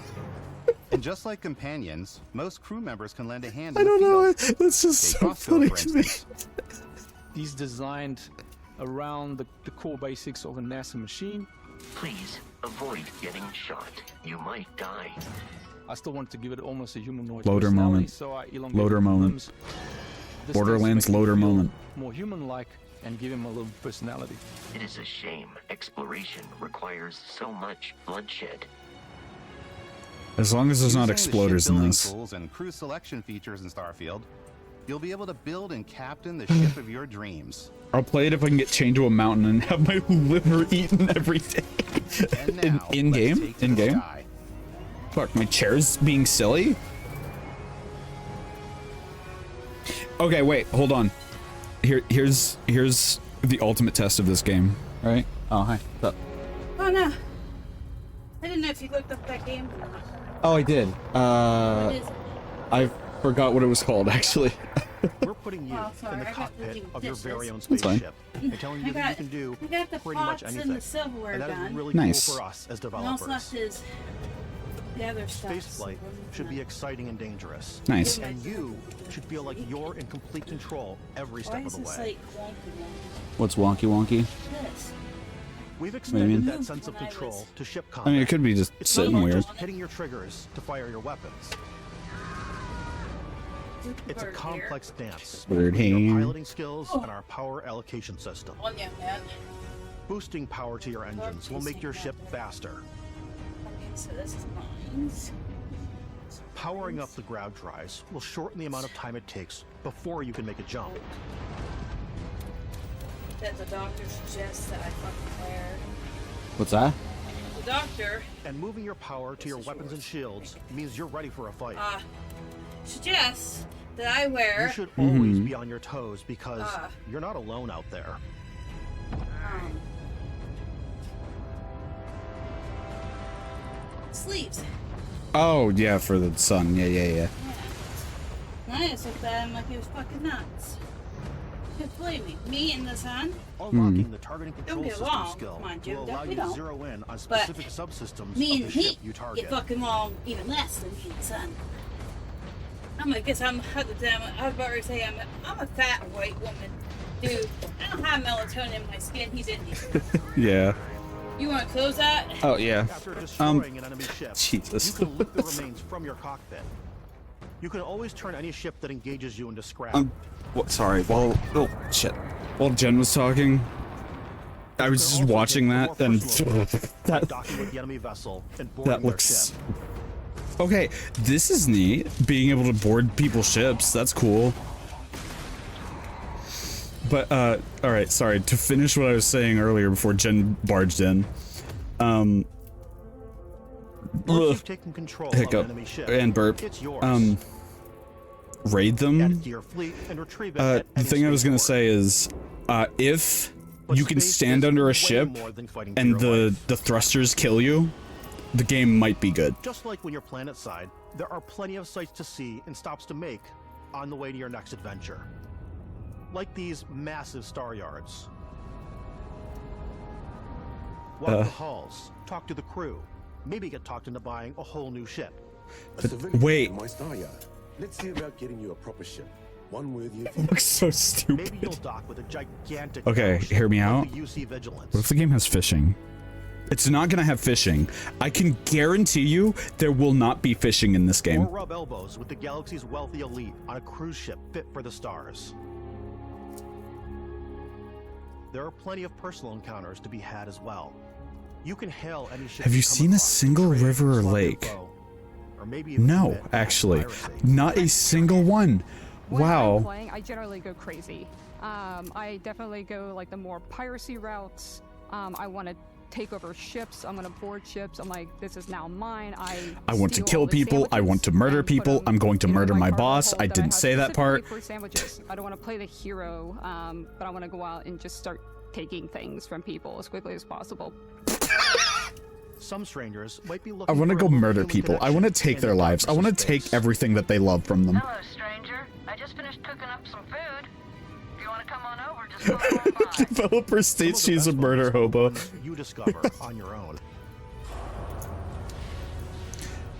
Speaker 4: And just like companions, most crew members can lend a hand
Speaker 1: I
Speaker 4: in the
Speaker 1: don't know.
Speaker 4: field.
Speaker 1: That's just
Speaker 4: Take
Speaker 1: so
Speaker 4: Roscoe,
Speaker 1: funny
Speaker 4: for
Speaker 1: to me.
Speaker 4: instance.
Speaker 13: He's designed around the core basics of a NASA machine.
Speaker 9: Please avoid getting shot. You might die.
Speaker 13: I still want to give it almost a humanoid
Speaker 1: Loader
Speaker 13: personality,
Speaker 1: moment.
Speaker 13: so I elongated
Speaker 1: Loader
Speaker 13: the
Speaker 1: moment.
Speaker 13: limbs. This
Speaker 1: Borderlands
Speaker 13: tends to make
Speaker 1: loader
Speaker 13: him feel
Speaker 1: moment.
Speaker 13: more human-like and give him a little personality.
Speaker 9: It is a shame exploration requires so much bloodshed.
Speaker 1: As long as there's not
Speaker 4: Using the
Speaker 1: exploders in
Speaker 4: shipbuilding
Speaker 1: this.
Speaker 4: tools and crew selection features in Starfield, you'll be able to build and captain the ship of your dreams.
Speaker 1: I'll play it if I can get chained to a mountain and have my liver eaten every day. in game? In game? Fuck, my chair's being silly? Okay, wait, hold on. Here's the ultimate test of this game, right? Oh, hi. What's up?
Speaker 15: Oh no. I didn't know if you looked up that game.
Speaker 1: Oh, I did.
Speaker 15: What is it?
Speaker 1: I forgot what it was called, actually.
Speaker 3: We're putting you
Speaker 15: sorry,
Speaker 3: in the
Speaker 15: I got
Speaker 3: cockpit
Speaker 15: the
Speaker 3: of your
Speaker 15: dishes.
Speaker 3: very own
Speaker 1: That's fine.
Speaker 3: spaceship and telling you that you can do
Speaker 15: I got the
Speaker 3: pretty much
Speaker 15: pots
Speaker 3: anything.
Speaker 15: and the silverware
Speaker 3: And that is
Speaker 15: done.
Speaker 3: really
Speaker 1: Nice.
Speaker 3: cool for us as
Speaker 15: And also left
Speaker 3: developers.
Speaker 15: is the other stuff.
Speaker 3: Spaceflight should be exciting and dangerous.
Speaker 1: Nice.
Speaker 3: And you should feel like you're in complete control every
Speaker 15: Why
Speaker 3: step of
Speaker 15: is
Speaker 3: the
Speaker 15: this
Speaker 3: way.
Speaker 15: like wonky?
Speaker 1: What's wonky wonky?
Speaker 15: This.
Speaker 3: We've
Speaker 1: What do you mean?
Speaker 3: extended that sense of control to ship
Speaker 1: I
Speaker 3: combat.
Speaker 1: mean, it could be just
Speaker 3: It's
Speaker 1: sitting
Speaker 3: not
Speaker 1: weird.
Speaker 3: just hitting your triggers to fire your weapons. It's a complex dance
Speaker 1: Bird
Speaker 3: between your
Speaker 1: here.
Speaker 3: piloting skills and our power allocation system.
Speaker 15: On you, man.
Speaker 3: Boosting power to your engines will make your ship faster.
Speaker 15: Okay, so this is mines.
Speaker 3: Powering up the grav drives will shorten the amount of time it takes before you can make a jump.
Speaker 15: That the doctor suggests that I fucking wear.
Speaker 1: What's that?
Speaker 15: The doctor
Speaker 3: And moving your power to your weapons and shields means you're ready for a fight.
Speaker 15: suggests that I wear.
Speaker 3: You should always be on your toes because you're not alone out there.
Speaker 15: Sleeves.
Speaker 1: Oh, yeah, for the sun. Yeah.
Speaker 15: I just looked at him like he was fucking nuts. Just believe me, me in the sun.
Speaker 3: Unlocking the targeting control
Speaker 15: Don't get
Speaker 3: system
Speaker 15: along,
Speaker 3: skill
Speaker 15: mind you,
Speaker 3: will allow
Speaker 15: we
Speaker 3: you to
Speaker 15: don't.
Speaker 3: zero in on
Speaker 15: But
Speaker 3: specific subsystems
Speaker 15: me
Speaker 3: of
Speaker 15: and
Speaker 3: the
Speaker 15: he
Speaker 3: ship you target.
Speaker 15: get fucking along even less than me and the sun. I guess I'm I've already say I'm a fat white woman. Dude, I don't have melatonin in my skin, he's Indian.
Speaker 1: Yeah.
Speaker 15: You wanna close that?
Speaker 1: Oh, yeah.
Speaker 3: After destroying an enemy ship,
Speaker 1: Jesus.
Speaker 3: you can loot the remains from your cockpit. You can always turn any ship that engages you into scrap.
Speaker 1: What? Sorry. While while Jen was talking, I was just watching that, and
Speaker 3: Docking with the enemy vessel and boarding
Speaker 1: that
Speaker 3: their
Speaker 1: looks.
Speaker 3: ship.
Speaker 1: Okay, this is neat. Being able to board people's ships, that's cool. But all right, sorry. To finish what I was saying earlier before Jen barged in,
Speaker 3: Once you've taken control of an
Speaker 1: hiccup
Speaker 3: enemy ship,
Speaker 1: and burp.
Speaker 3: it's yours.
Speaker 1: Raid them.
Speaker 3: Add it to your fleet and retrieve it at
Speaker 1: The
Speaker 3: any
Speaker 1: thing I was gonna
Speaker 3: spaceport.
Speaker 1: say is, if you can stand under a ship and the thrusters kill you, the game might be good.
Speaker 3: Just like when you're planet side, there are plenty of sights to see and stops to make on the way to your next adventure. Like these massive star yards. Walk the halls, talk to the crew, maybe get talked into buying a whole new ship.
Speaker 1: Wait.
Speaker 16: My star yard. Let's see about getting you a proper ship. One worthy of
Speaker 1: Looks so stupid.
Speaker 3: Maybe you'll dock with a gigantic
Speaker 1: Okay,
Speaker 3: battleship
Speaker 1: hear me
Speaker 3: like
Speaker 1: out.
Speaker 3: the UC Vigilance.
Speaker 1: What if the game has fishing? It's not gonna have fishing. I can guarantee you there will not be fishing in this game.
Speaker 12: Or rub elbows with the galaxy's wealthy elite on a cruise ship fit for the stars. There are plenty of personal encounters to be had as well. You can hail any ship.
Speaker 1: Have you seen a single river or lake? No, actually, not a single one.
Speaker 5: When
Speaker 1: Wow.
Speaker 5: I'm playing, I generally go crazy. I definitely go like the more piracy routes. I want to take over ships. I'm going to board ships. I'm like, this is now mine.
Speaker 1: I want to kill people. I want to murder people. I'm going to murder my boss. I didn't say that part.
Speaker 5: For sandwiches. I don't want to play the hero, but I want to go out and just start taking things from people as quickly as possible.
Speaker 12: Some strangers might be looking.
Speaker 1: I want to
Speaker 12: for
Speaker 1: go
Speaker 12: a
Speaker 1: murder
Speaker 12: human
Speaker 1: people. I want to take
Speaker 12: connection
Speaker 1: their
Speaker 12: in a
Speaker 1: lives. I want to
Speaker 12: space.
Speaker 1: take everything that they love from them.
Speaker 14: Hello, stranger. I just finished cooking up some food. If you want to come on over, just come on by.
Speaker 1: Developer states she's a murder hobo.
Speaker 12: You discover on your own.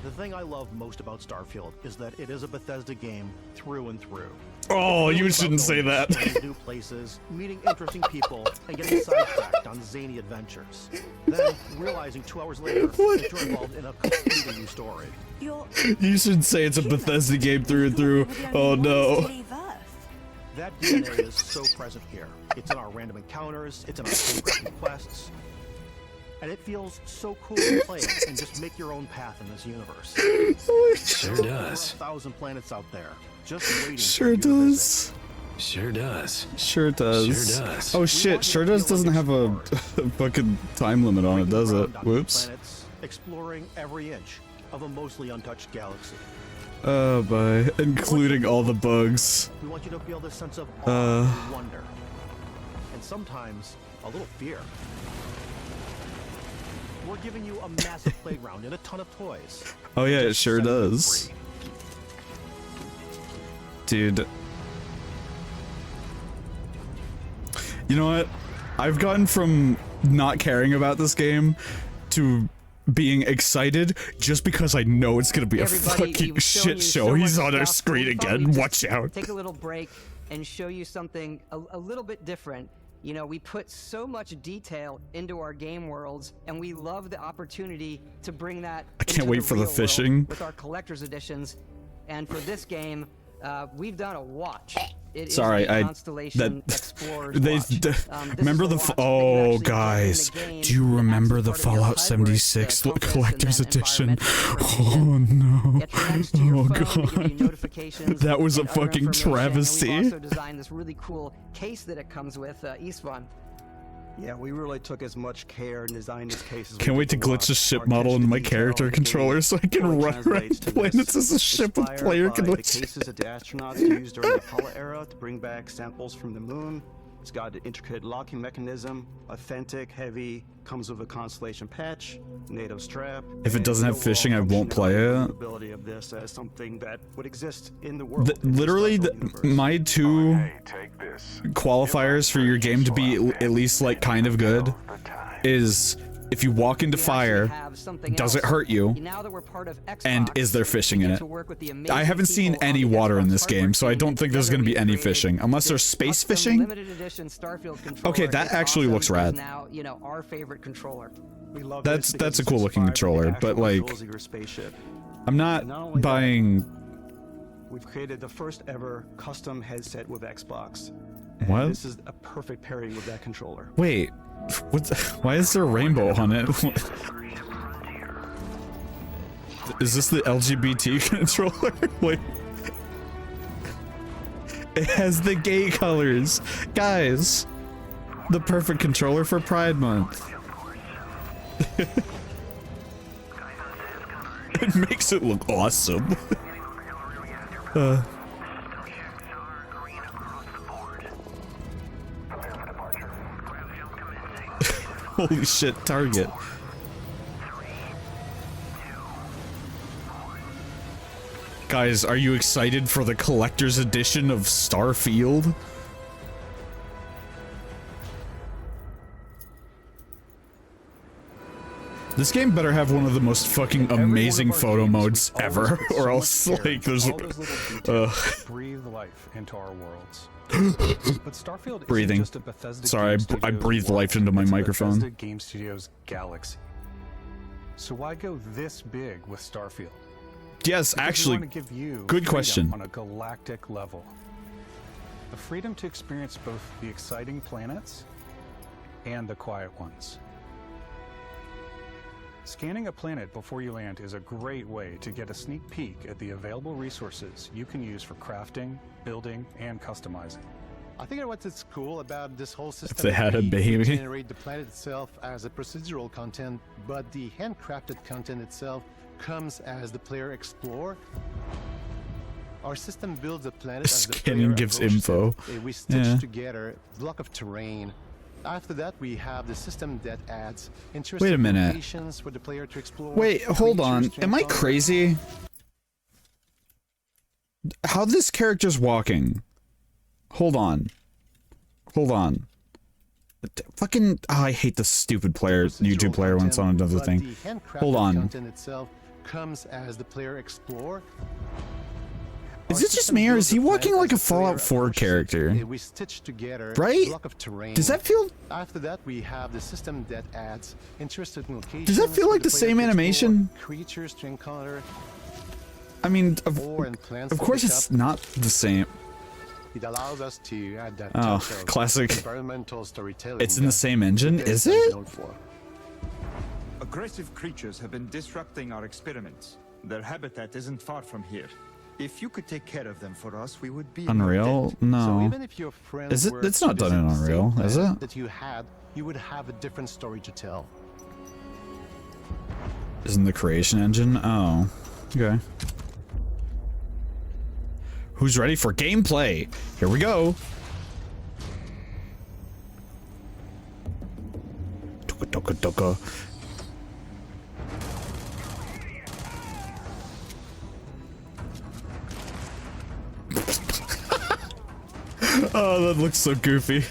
Speaker 12: The thing I love most about Starfield is that it is a Bethesda game through and through.
Speaker 1: Oh,
Speaker 12: It's
Speaker 1: you
Speaker 12: really
Speaker 1: shouldn't
Speaker 12: about
Speaker 1: say
Speaker 12: going
Speaker 1: that.
Speaker 12: to exploring new places, meeting interesting people, and getting sidetracked on zany adventures. Then, realizing 2 hours later that you're involved in a completely new story.
Speaker 1: You should say it's a Bethesda game through and through. Oh no.
Speaker 12: That DNA is so present here. It's in our random encounters, it's in our secret quests, and it feels so cool to play it and just make your own path in this universe.
Speaker 17: Sure
Speaker 12: There are
Speaker 17: does.
Speaker 12: 1,000 planets out there, just waiting
Speaker 1: Sure
Speaker 12: for you to visit.
Speaker 1: does.
Speaker 17: Sure does.
Speaker 1: Sure does.
Speaker 17: Sure does.
Speaker 1: Oh shit, sure does doesn't have a fucking time limit on it, does it? Whoops.
Speaker 12: Planets, exploring every inch of a mostly untouched galaxy.
Speaker 1: Oh boy, including all the bugs.
Speaker 12: We want you to feel this sense of awe
Speaker 1: Uh.
Speaker 12: and wonder, and sometimes a little fear. We're giving you a massive playground and a ton of toys.
Speaker 1: Oh yeah, it sure does. Dude. You know what? I've gotten from not caring about this game to being excited just because I know it's gonna be a fucking shit show. He's on our screen again. Watch out.
Speaker 18: Take a little break and show you something a little bit different. You know, we put so much detail into our game worlds, and we love the opportunity to bring that.
Speaker 1: I can't wait for the fishing.
Speaker 18: With our collector's editions, and for this game, we've done a watch. It
Speaker 1: Sorry,
Speaker 18: is the Constellation Explorers
Speaker 1: they
Speaker 18: watch.
Speaker 1: remember the oh guys, do you remember the Fallout 76 collector's edition? Oh no, oh god, that was a fucking travesty.
Speaker 18: And we've also designed this really cool case that it comes with, Eastfun.
Speaker 3: Yeah, we really took as much care in designing this case as
Speaker 1: Can't wait to glitch a ship model into my character controller so I can run around planets as a ship with player
Speaker 3: The
Speaker 1: glitch.
Speaker 3: cases that the astronauts used during the Apollo era to bring back samples from the moon. It's got an intricate locking mechanism, authentic, heavy, comes with a Constellation patch, native strap.
Speaker 1: If it doesn't have fishing, I won't play it.
Speaker 3: Ability of this as something that would exist in the world.
Speaker 1: Literally, my two qualifiers for your game to be at least like kind of good is if you walk into fire, does it hurt you, and is there fishing in it? I haven't seen any water in this game, so I don't think there's going to be any fishing unless there's space fishing. Okay, that actually looks rad.
Speaker 18: Now, you know, our favorite controller.
Speaker 1: That's a cool looking controller, but like, I'm not buying.
Speaker 3: We've created the first ever custom headset with Xbox.
Speaker 1: What?
Speaker 3: This is a perfect pairing with that controller.
Speaker 1: Wait, why is there a rainbow on it? Is this the LGBT controller? Wait. It has the gay colors. Guys, the perfect controller for Pride Month. It makes it look awesome. Holy shit, Target. Guys, are you excited for the collector's edition of Starfield? This game better have one of the most fucking amazing photo modes ever, or else like there's
Speaker 19: breathe life into our worlds.
Speaker 3: But Starfield
Speaker 1: Breathing.
Speaker 3: isn't just a Bethesda
Speaker 1: Sorry,
Speaker 3: Game
Speaker 1: I
Speaker 3: Studios
Speaker 1: breathed
Speaker 3: world,
Speaker 1: life into my
Speaker 3: it's a
Speaker 1: microphone.
Speaker 3: Bethesda Game Studios galaxy. So why go this big with Starfield?
Speaker 1: Yes,
Speaker 3: Because
Speaker 1: actually,
Speaker 3: we want to give you
Speaker 1: good
Speaker 3: freedom
Speaker 1: question.
Speaker 3: on a galactic level. The freedom to experience both the exciting planets and the quiet ones. Scanning a planet before you land is a great way to get a sneak peek at the available resources you can use for crafting, building, and customizing.
Speaker 8: I think what's cool about this whole system.
Speaker 1: If they had a
Speaker 8: we
Speaker 1: baby.
Speaker 8: generate the planet itself as a procedural content, but the handcrafted content itself comes as the player explore. Our system builds a planet as the
Speaker 1: Scanning
Speaker 8: player
Speaker 1: gives
Speaker 8: approaches
Speaker 1: info.
Speaker 8: it. We stitch
Speaker 1: Yeah.
Speaker 8: together a block of terrain. After that, we have the system that adds
Speaker 1: Wait a
Speaker 8: interesting
Speaker 1: minute.
Speaker 8: locations for the player to explore.
Speaker 1: Wait, hold on.
Speaker 8: creatures to
Speaker 1: Am I
Speaker 8: encounter.
Speaker 1: crazy? How this character's walking? Hold on. Hold on. Fucking, oh, I hate this stupid player, YouTube player when it's on another
Speaker 8: But
Speaker 1: thing.
Speaker 8: the handcrafted
Speaker 1: Hold on.
Speaker 8: content itself comes as the player explore.
Speaker 1: Is it just me, or is he walking like a Fallout 4 character?
Speaker 8: We stitch together
Speaker 1: Right?
Speaker 8: a block of terrain.
Speaker 1: Does that feel...
Speaker 8: After that, we have the system that adds interesting locations.
Speaker 1: Does that feel
Speaker 8: for
Speaker 1: like the
Speaker 8: player
Speaker 1: same
Speaker 8: to explore,
Speaker 1: animation?
Speaker 8: Creatures to encounter.
Speaker 1: I mean,
Speaker 8: Or in plants
Speaker 1: of
Speaker 8: to
Speaker 1: course
Speaker 8: pick
Speaker 1: it's
Speaker 8: up.
Speaker 1: not the same.
Speaker 8: It allows us to add that
Speaker 1: Oh,
Speaker 8: touch of
Speaker 1: classic.
Speaker 8: environmental storytelling.
Speaker 1: It's in the
Speaker 8: that
Speaker 1: same engine,
Speaker 8: Bethesda
Speaker 1: is it?
Speaker 8: known for.
Speaker 19: Aggressive creatures have been disrupting our experiments. Their habitat isn't far from here. If you could take care of them for us, we would be
Speaker 1: Unreal?
Speaker 8: So
Speaker 1: No.
Speaker 8: even if your friends
Speaker 1: Is it?
Speaker 8: were
Speaker 1: It's not done in
Speaker 8: using the same
Speaker 1: Unreal, is
Speaker 8: plan
Speaker 1: it?
Speaker 8: That you had, you would have a different story to tell.
Speaker 1: Isn't the creation engine? Oh. Okay. Who's ready for gameplay? Here we go. Toka toka toka. Oh, that looks so goofy.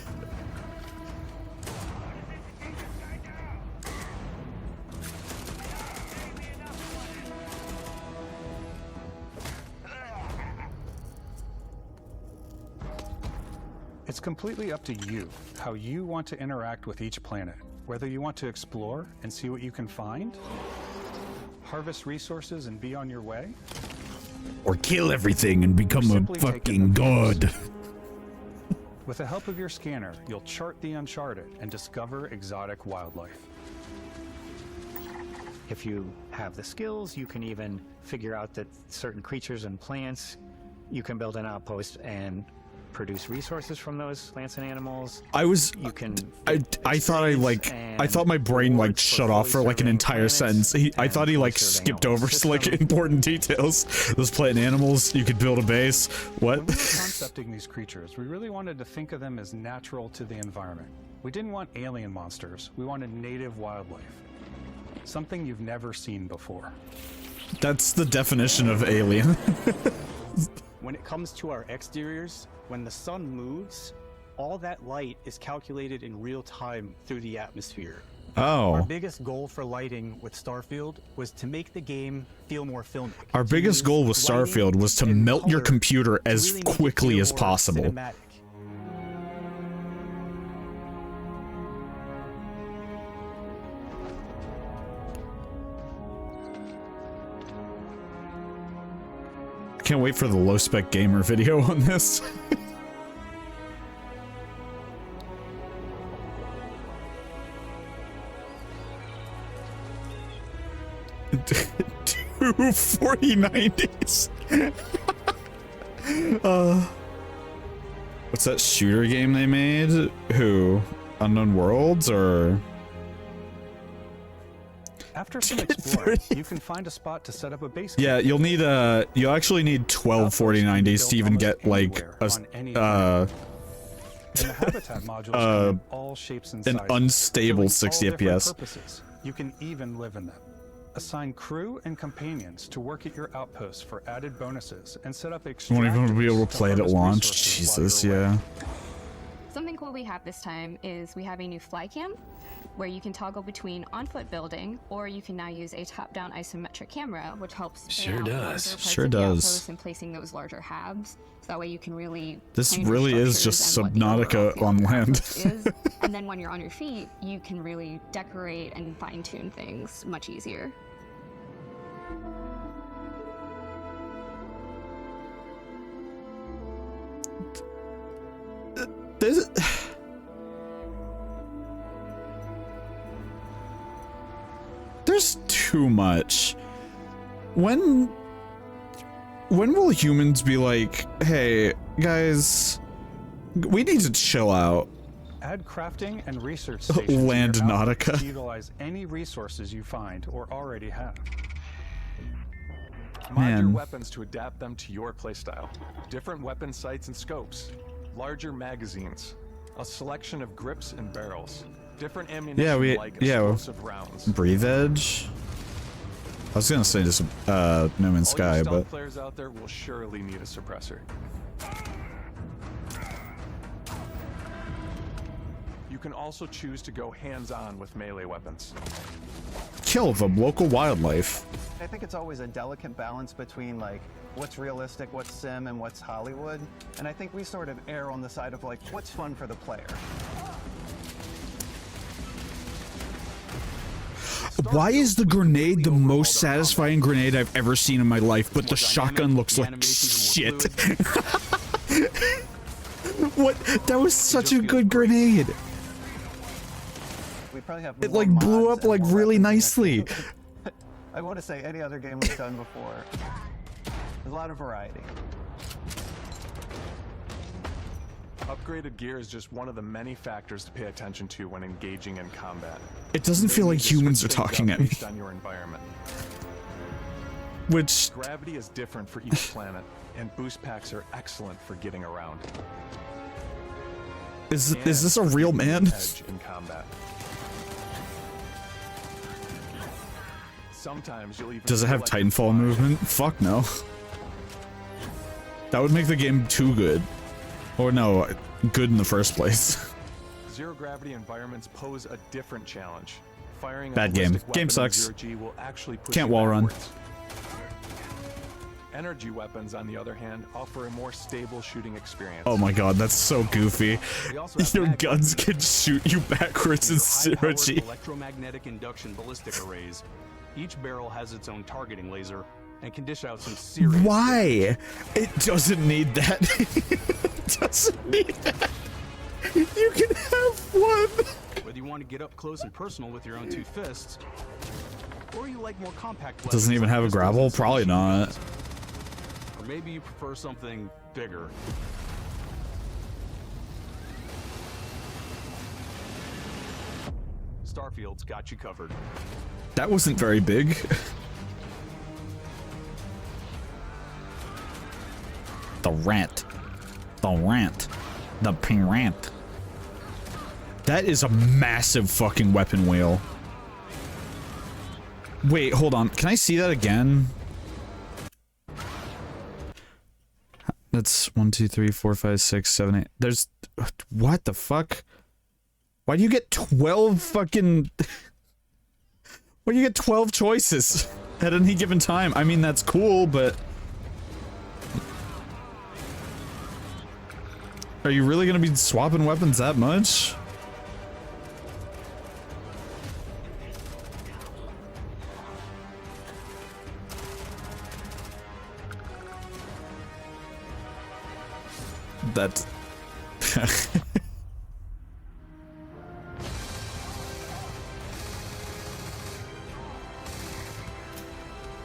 Speaker 3: It's completely up to you how you want to interact with each planet. Whether you want to explore and see what you can find, harvest resources and be on your way,
Speaker 1: Or kill everything and become a
Speaker 3: Simply take
Speaker 1: fucking
Speaker 3: it.
Speaker 1: god.
Speaker 3: with the help of your scanner, you'll chart the uncharted and discover exotic wildlife.
Speaker 20: If you have the skills, you can even figure out that certain creatures and plants, you can build an outpost and produce resources from those plants and animals.
Speaker 1: I was
Speaker 20: You can
Speaker 1: I thought I thought my brain like shut off for like an entire sentence. I thought he like skipped over like important details. Those plant and animals, you could build a base. What?
Speaker 3: When we were concepting these creatures, we really wanted to think of them as natural to the environment. We didn't want alien monsters. We wanted native wildlife. Something you've never seen before.
Speaker 1: That's the definition of alien.
Speaker 12: When it comes to our exteriors, when the sun moves, all that light is calculated in real time through the atmosphere. Our
Speaker 1: Oh.
Speaker 12: biggest goal for lighting with Starfield was to make the game feel more filmic.
Speaker 1: Our
Speaker 12: To
Speaker 1: biggest
Speaker 12: use
Speaker 1: goal with
Speaker 12: lighting
Speaker 1: Starfield was to
Speaker 12: and
Speaker 1: melt your
Speaker 12: color
Speaker 1: computer
Speaker 12: to
Speaker 1: as
Speaker 12: really make it
Speaker 1: quickly
Speaker 12: feel
Speaker 1: as
Speaker 12: more
Speaker 1: possible.
Speaker 12: cinematic.
Speaker 1: Can't wait for the low spec gamer video on this. Two 4090s. What's that shooter game they made? Who? Unknown Worlds or?
Speaker 3: After some exploring, you can find a spot to set up a base camp.
Speaker 1: Yeah, you'll need you'll actually need 12 4090s to even get like a
Speaker 3: And the habitat modules come in all shapes and
Speaker 1: an
Speaker 3: sizes,
Speaker 1: unstable
Speaker 3: serving
Speaker 1: 60
Speaker 3: all different
Speaker 1: FPS.
Speaker 3: purposes. You can even live in them. Assign crew and companions to work at your outposts for added bonuses and set up
Speaker 1: Won't even be able to
Speaker 3: extractors
Speaker 1: play it at
Speaker 3: harvest
Speaker 1: launch.
Speaker 3: resources while
Speaker 1: Jesus,
Speaker 3: you're away.
Speaker 1: yeah.
Speaker 5: Something cool we have this time is we have a new fly cam. where you can toggle between on-foot building, or you can now use a top-down isometric camera, which helps
Speaker 17: Sure does.
Speaker 5: Sure does. And placing those larger halves, so that way you can really.
Speaker 1: This really is just Subnautica on land.
Speaker 5: And then when you're on your feet, you can really decorate and fine-tune things much easier.
Speaker 1: There's too much. When will humans be like, hey, guys, we need to chill out?
Speaker 21: Add crafting and research stations
Speaker 1: Landnautica.
Speaker 21: to utilize any resources you find or already have. Mod your weapons to adapt them to your playstyle. Different weapon sights and scopes, larger magazines, a selection of grips and barrels, different ammunition like explosive rounds.
Speaker 1: Breathe Edge. I was gonna say just No Man's Sky, but
Speaker 21: players out there will surely need a suppressor. You can also choose to go hands-on with melee weapons.
Speaker 1: kill the local wildlife.
Speaker 3: I think it's always a delicate balance between like what's realistic, what's sim, and what's Hollywood. And I think we sort of err on the side of like what's fun for the player.
Speaker 1: Why is the grenade the most satisfying grenade I've ever seen in my life, but the shotgun looks like shit? What? That was such a good grenade.
Speaker 3: We probably have
Speaker 1: it like blew up like really nicely.
Speaker 3: I want to say any other game we've done before. There's a lot of variety.
Speaker 21: Upgraded gear is just one of the many factors to pay attention to when engaging in combat.
Speaker 1: It doesn't feel like humans are talking at me.
Speaker 21: Based on your environment.
Speaker 1: Which
Speaker 21: gravity is different for each planet, and boost packs are excellent for getting around.
Speaker 1: Is this a real man?
Speaker 21: Edge in combat. Sometimes you'll even
Speaker 1: Does it have Titanfall movement? Fuck no. That would make the game too good. Or no, good in the first place.
Speaker 21: Zero gravity environments pose a different challenge. Firing
Speaker 1: Bad game. Game sucks.
Speaker 21: Will actually push
Speaker 1: Can't
Speaker 21: you
Speaker 1: wall run.
Speaker 21: backwards. Energy weapons, on the other hand, offer a more stable shooting experience.
Speaker 1: Oh my god, that's so goofy. Your guns can shoot you backwards in zero G.
Speaker 22: Electromagnetic induction ballistic arrays. Each barrel has its own targeting laser and can dish out some serious.
Speaker 1: Why? It doesn't need that. It doesn't need that. You can have one.
Speaker 22: Whether you want to get up close and personal with your own two fists, or you like more compact weapons.
Speaker 1: Doesn't even have a grapple? Probably not.
Speaker 22: Or maybe you prefer something bigger. Starfield's got you covered.
Speaker 1: That wasn't very big. The rant. The rant. The pirant. That is a massive fucking weapon wheel. Wait, hold on. Can I see that again? That's 1, 2, 3, 4, 5, 6, 7, 8. There's... What the fuck? Why do you get 12 fucking... Why do you get 12 choices at any given time? I mean, that's cool, but... Are you really gonna be swapping weapons that much? That...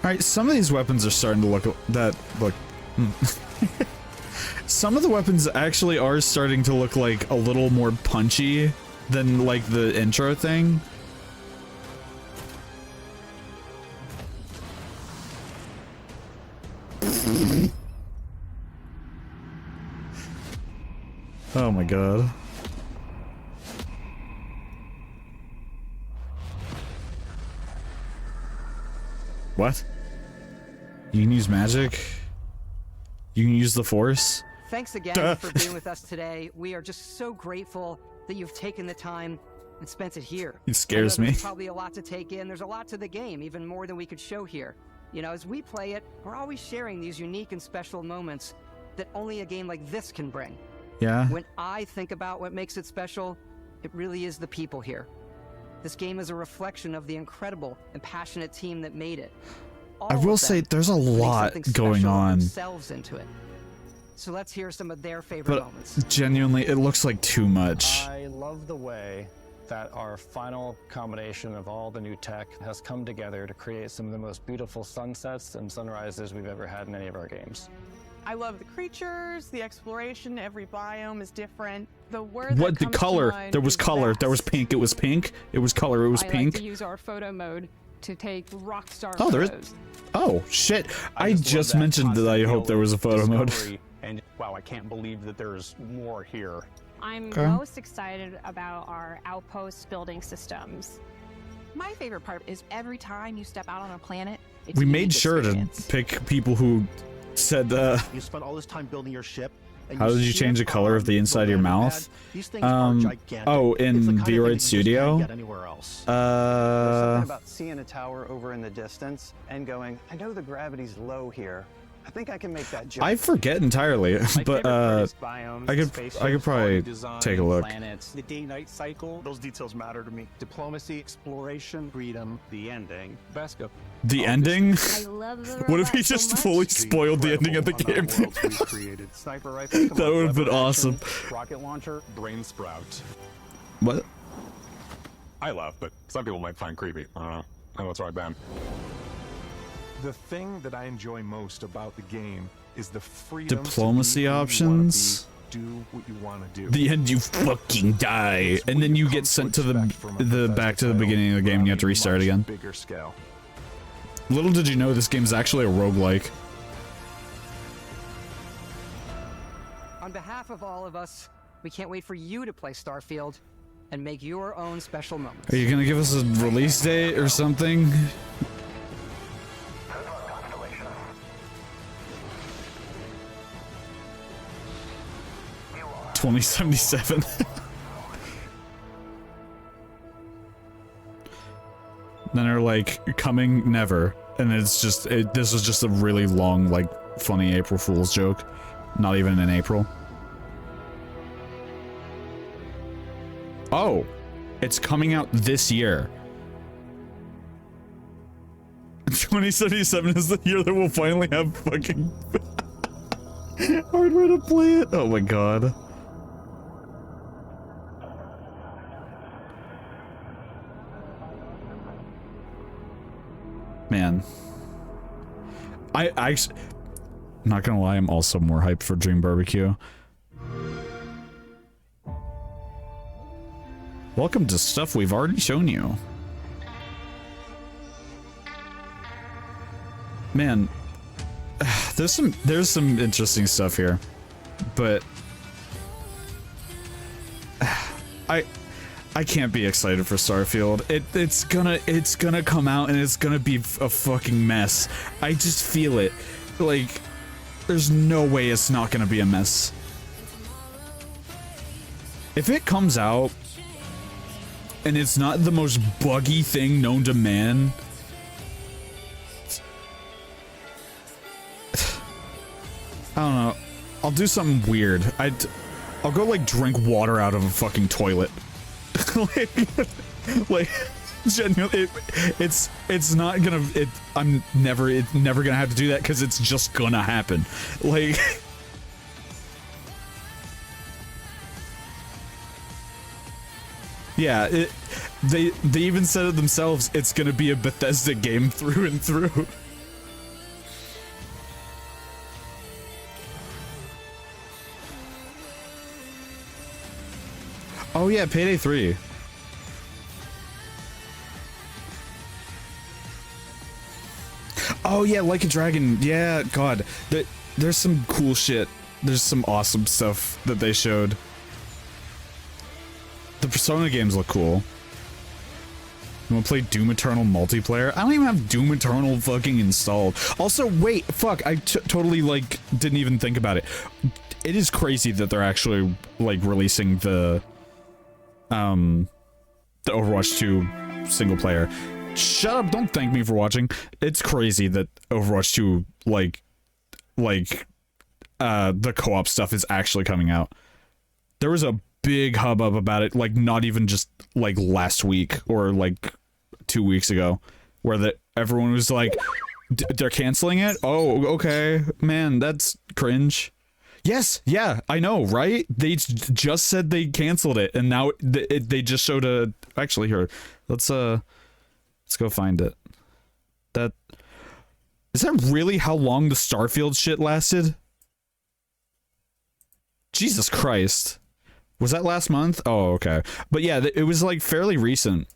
Speaker 1: Alright, some of these weapons are starting to look... Some of the weapons actually are starting to look like a little more punchy than like the intro thing. Oh my god. What? You can use magic? You can use the Force?
Speaker 18: Thanks again for being with us today. We are just so grateful that you've taken the time and spent it here.
Speaker 1: It scares
Speaker 18: I know
Speaker 1: me.
Speaker 18: There's probably a lot to take in. There's a lot to the game, even more than we could show here. You know, as we play it, we're always sharing these unique and special moments that only a game like this can bring.
Speaker 1: Yeah.
Speaker 18: When I think about what makes it special, it really is the people here. This game is a reflection of the incredible and passionate team that made it.
Speaker 1: I will say there's a lot going on.
Speaker 18: Themselves into it. So let's hear some of their favorite moments.
Speaker 1: Genuinely, it looks like too much.
Speaker 2: I love the way that our final combination of all the new tech has come together to create some of the most beautiful sunsets and sunrises we've ever had in any of our games.
Speaker 7: I love the creatures, the exploration, every biome is different. The word
Speaker 1: What the color? There was color. There was pink. It was pink. It was color. It was
Speaker 5: I
Speaker 1: pink.
Speaker 5: like to use our photo mode to take rockstar
Speaker 1: Oh, there is.
Speaker 5: photos.
Speaker 1: Oh shit! I just mentioned that I hope there was a photo mode.
Speaker 12: And wow, I can't believe that there's more here.
Speaker 23: I'm
Speaker 1: Okay.
Speaker 23: most excited about our outpost building systems.
Speaker 7: My favorite part is every time you step out on a planet, it's
Speaker 1: We
Speaker 7: a
Speaker 1: made
Speaker 7: unique
Speaker 1: sure
Speaker 7: experience.
Speaker 1: to pick people who said,
Speaker 12: You spent all this time building your ship. and
Speaker 1: how did you
Speaker 12: see
Speaker 1: change the
Speaker 12: it
Speaker 1: color of
Speaker 12: on
Speaker 1: the inside of your
Speaker 12: land
Speaker 1: mouth?
Speaker 12: pad. These things are gigantic.
Speaker 1: Oh,
Speaker 12: It's the
Speaker 1: in
Speaker 12: kind of thing that
Speaker 1: Vroid
Speaker 12: you just
Speaker 1: Studio?
Speaker 12: can't get anywhere else.
Speaker 24: There's something about seeing a tower over in the distance and going, I know the gravity's low here. I think I can make that jump.
Speaker 1: I forget entirely, but I could probably take a look.
Speaker 12: The day-night cycle, those details matter to me. Diplomacy, exploration, freedom, the ending.
Speaker 13: Vasco.
Speaker 1: The ending?
Speaker 12: I love the
Speaker 1: What if he
Speaker 12: robot so
Speaker 1: just
Speaker 12: much.
Speaker 1: fully spoiled the ending of the game?
Speaker 12: Sniper rifle,
Speaker 1: That would have been awesome.
Speaker 12: rocket launcher,
Speaker 21: Brain sprout.
Speaker 1: What?
Speaker 21: I love, but some people might find creepy. I don't know. I know it's right, Ben. The thing that I enjoy most about the game is the freedom.
Speaker 1: Diplomacy options.
Speaker 21: Do what you want to do.
Speaker 1: The end, you fucking die, and then you get sent to the back to the beginning of the game, and you have to restart again.
Speaker 21: Bigger scale.
Speaker 1: Little did you know this game is actually a roguelike.
Speaker 18: On behalf of all of us, we can't wait for you to play Starfield and make your own special moments.
Speaker 1: Are you gonna give us a release date or something? 2077. Then they're like, coming never. And it's just, this was just a really long, like, funny April Fool's joke. Not even in April. Oh, it's coming out this year. 2077 is the year that we'll finally have fucking hardware to play it. Oh my god. Man. I'm not gonna lie, I'm also more hyped for Dream Barbecue. Welcome to stuff we've already shown you. Man, there's some interesting stuff here, but I can't be excited for Starfield. It's gonna come out and it's gonna be a fucking mess. I just feel it. Like, there's no way it's not gonna be a mess. If it comes out and it's not the most buggy thing known to man, I don't know. I'll do something weird. I'll go like drink water out of a fucking toilet. like genuinely, it's not gonna. I'm never gonna have to do that because it's just gonna happen. Like. Yeah, they even said it themselves. It's gonna be a Bethesda game through and through. Oh yeah, Payday 3. Oh yeah, Like a Dragon. Yeah, God. There's some cool shit. There's some awesome stuff that they showed. The Persona games look cool. You wanna play Doom Eternal multiplayer? I don't even have Doom Eternal fucking installed. Also, wait, fuck, I totally, like, didn't even think about it. It is crazy that they're actually, like, releasing the the Overwatch 2 single player. Shut up, don't thank me for watching. It's crazy that Overwatch 2, like, the co-op stuff is actually coming out. There was a big hubbub about it, like, not even just, like, last week or, like, 2 weeks ago, where everyone was like, they're canceling it? Oh, okay. Man, that's cringe. Yes, yeah, I know, right? They just said they canceled it, and now they just showed a... Actually, here, let's go find it. Is that really how long the Starfield shit lasted? Jesus Christ. Was that last month? Oh, okay. But yeah, it was like fairly recent.